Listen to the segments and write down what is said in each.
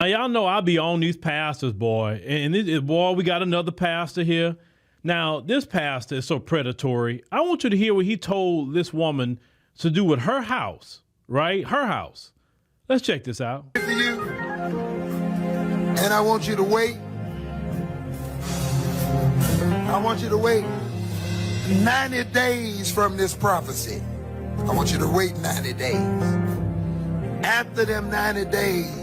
Now, y'all know I be on these pastors, boy. Boy, we got another pastor here. Now, this pastor is so predatory. I want you to hear what he told this woman to do with her house, right? Her house. Let's check this out. For you, and I want you to wait. I want you to wait 90 days from this prophecy. I want you to wait 90 days. After them 90 days,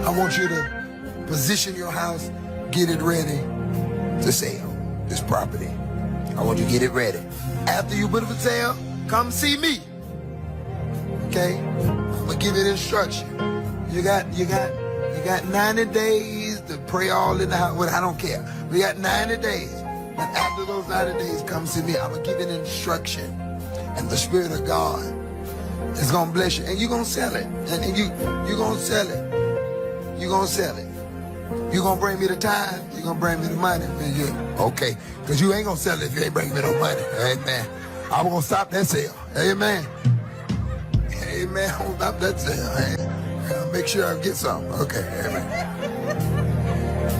I want you to position your house, get it ready to sell this property. I want you to get it ready. After you put it for sale, come see me. Okay? I'm gonna give you the instruction. You got 90 days to pray all in the house. Well, I don't care. We got 90 days. But after those 90 days, come see me. I'm gonna give you the instruction. And the Spirit of God is gonna bless you. And you're gonna sell it. And you're gonna sell it. You're going to sell it. You're going to bring me the time. You're going to bring me the money. Okay. Because you ain't going to sell it if you ain't bringing me no money. Amen. I'm going to stop that sale. Amen. Amen. I'm going to stop that sale. I'll make sure I get something. Okay. Amen.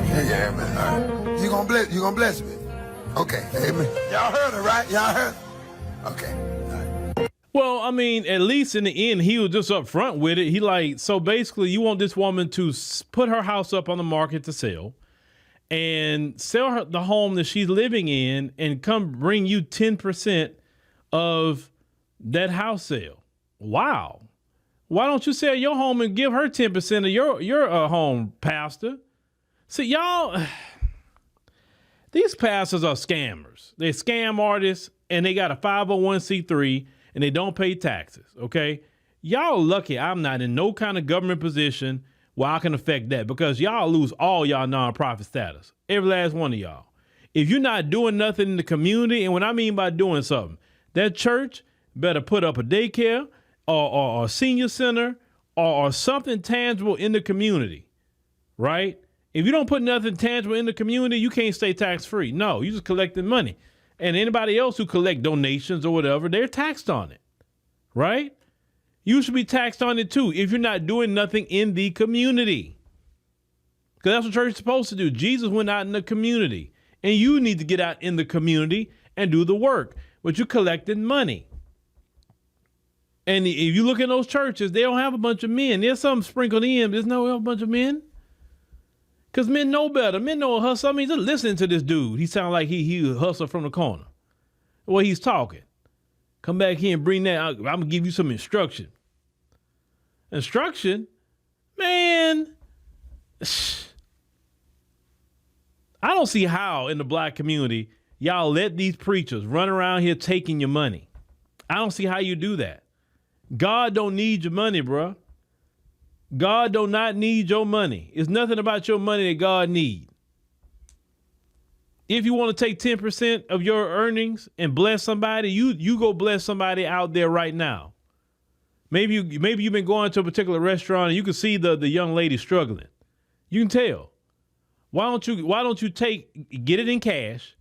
Yeah, amen. All right. You're going to bless me. Okay. Amen. Y'all heard it, right? Y'all heard it? Okay. Well, I mean, at least in the end, he was just up front with it. So basically you want this woman to put her house up on the market to sell and sell her the home that she's living in and come bring you 10% of that house sale. Wow. Why don't you sell your home and give her 10% of your home, pastor? See, y'all, these pastors are scammers. They're scam artists and they got a 501c3 and they don't pay taxes, okay? Y'all lucky I'm not in no kind of government position where I can affect that because y'all lose all y'all nonprofit status, every last one of y'all. If you're not doing nothing in the community, and what I mean by doing something, that church better put up a daycare or a senior center or something tangible in the community, right? If you don't put nothing tangible in the community, you can't stay tax-free. No, you just collecting money. And anybody else who collect donations or whatever, they're taxed on it, right? You should be taxed on it too if you're not doing nothing in the community. Because that's what church is supposed to do. Jesus went out in the community, and you need to get out in the community and do the work, but you're collecting money. And if you look in those churches, they don't have a bunch of men. There's some sprinkled in, but there's no a bunch of men. Because men know better. Men know a hustle. I mean, just listening to this dude, he sounds like he hustle from the corner. The way he's talking. Come back here and bring that. I'm going to give you some instruction. Instruction? Man. I don't see how in the black community y'all let these preachers run around here taking your money. I don't see how you do that. God don't need your money, bruh. God do not need your money. It's nothing about your money that God need. If you want to take 10% of your earnings and bless somebody, you go bless somebody out there right now. Maybe you've been going to a particular restaurant and you can see the young lady struggling. You can tell. Why don't you get it in cash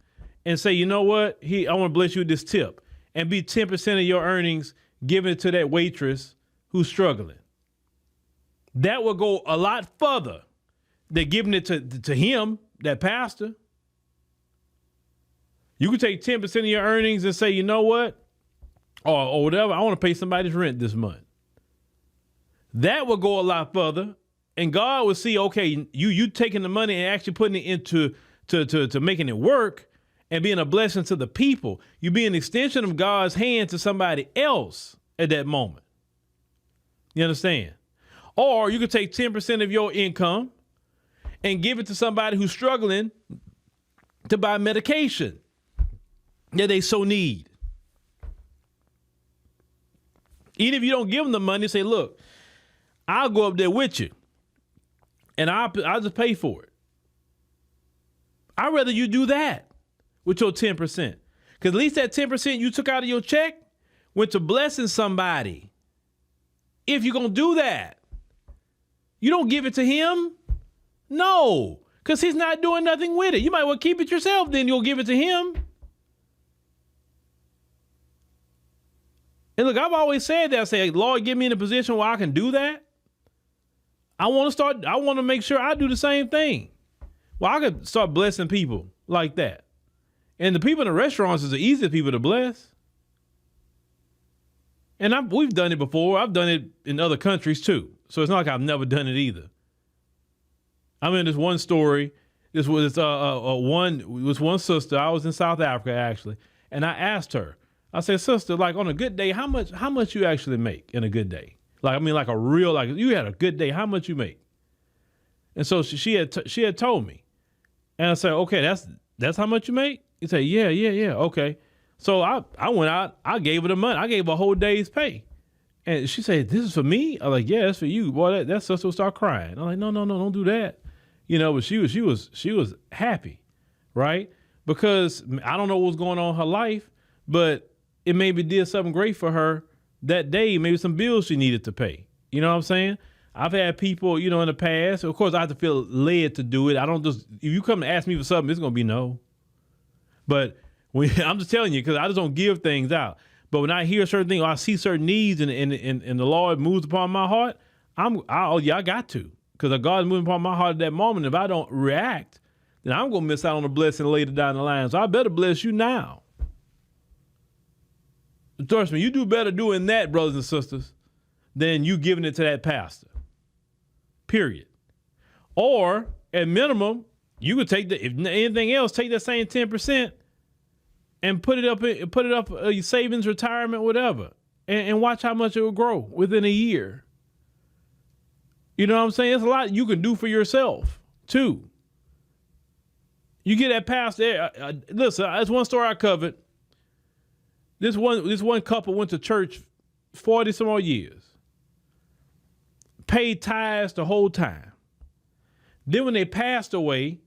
and say, you know what? I want to bless you with this tip and be 10% of your earnings given to that waitress who's struggling. That will go a lot further than giving it to him, that pastor. You can take 10% of your earnings and say, you know what? Or whatever, I want to pay somebody's rent this month. That will go a lot further. And God will see, okay, you taking the money and actually putting it into to making it work and being a blessing to the people. You be an extension of God's hand to somebody else at that moment. You understand? Or you could take 10% of your income and give it to somebody who's struggling to buy medication that they so need. Even if you don't give them the money, say, look, I'll go up there with you and I'll just pay for it. I'd rather you do that with your 10%. Because at least that 10% you took out of your check went to blessing somebody. If you're going to do that. You don't give it to him? No, because he's not doing nothing with it. You might well keep it yourself, then you'll give it to him. And look, I've always said that. I say, Lord, get me in a position where I can do that. I want to make sure I do the same thing. Well, I could start blessing people like that. And the people in the restaurants is the easiest people to bless. And we've done it before. I've done it in other countries too. So it's not like I've never done it either. I'm in this one story. This was one sister. I was in South Africa actually, and I asked her. I said, "Sister, like on a good day, how much you actually make in a good day? Like like a real you had a good day. How much you make?" And so she had told me, and I said, "Okay, that's how much you make?" He said, "Yeah, okay." So I went out. I gave her the money. I gave her a whole day's pay, and she said, "This is for me." I'm like, "Yeah, it's for you." Boy, that sister will start crying. I'm like, "No, don't do that." But she was happy, right? Because I don't know what was going on in her life, but it maybe did something great for her that day, maybe some bills she needed to pay. You know what I'm saying? I've had people, in the past, of course I have to feel led to do it. I don't just, if you come to ask me for something, it's going to be no. But I'm just telling you, because I just don't give things out. But when I hear certain things, or I see certain needs and the Lord moves upon my heart, I got to. Because God is moving upon my heart at that moment. If I don't react, then I'm going to miss out on the blessing later down the line. So I better bless you now. Trust me, you do better doing that, brothers and sisters, than you giving it to that pastor. Period. Or, at minimum, you could take if anything else, take that same 10% and put it up your savings, retirement, whatever, and watch how much it will grow within a year. You know what I'm saying? There's a lot you can do for yourself, too. You get that pastor. Listen, that's one story I covered. This one couple went to church 40 some odd years. Paid tithes the whole time. Then when they passed away,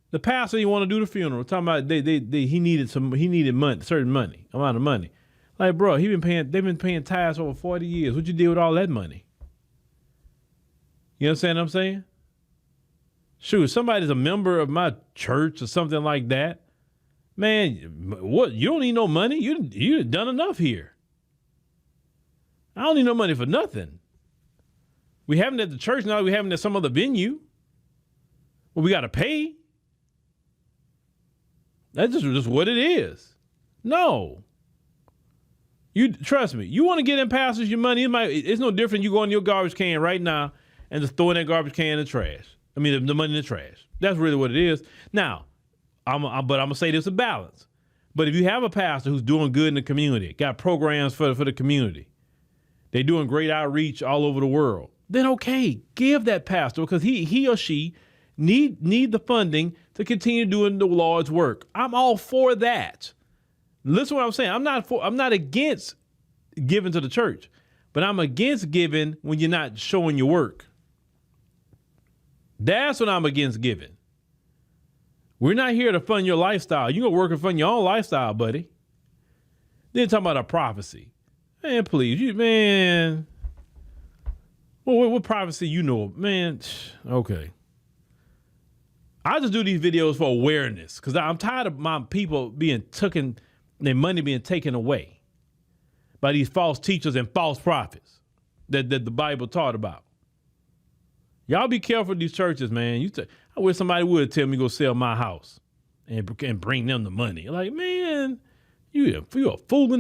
the pastor didn't want to do the funeral. Talking about he needed money, certain money, amount of money. Like, bro, they've been paying tithes over 40 years. What you did with all that money? You understand what I'm saying? Shoot, if somebody's a member of my church or something like that, man, what? You don't need no money. You done enough here. I don't need no money for nothing. We having it at the church now. We having it at some other venue. Well, we got to pay. That's just what it is. No. You trust me. You want to get in pastors your money. It's no different. You go in your garbage can right now and just throwing that garbage can in the trash. I mean, the money in the trash. That's really what it is. Now, but I'm gonna say there's a balance. But if you have a pastor who's doing good in the community, got programs for the community, they're doing great outreach all over the world, then okay, give that pastor, because he or she need the funding to continue doing the Lord's work. I'm all for that. Listen to what I'm saying. I'm not against giving to the church, but I'm against giving when you're not showing your work. That's what I'm against giving. We're not here to fund your lifestyle. You go work and fund your own lifestyle, buddy. Then talking about a prophecy. Man, please, man. Well, what prophecy you know? Man, okay. I just do these videos for awareness because I'm tired of my people their money being taken away by these false teachers and false prophets that the Bible taught about. Y'all be careful with these churches, man. I wish somebody would tell me go sell my house and bring them the money. Like, man, you a fool in the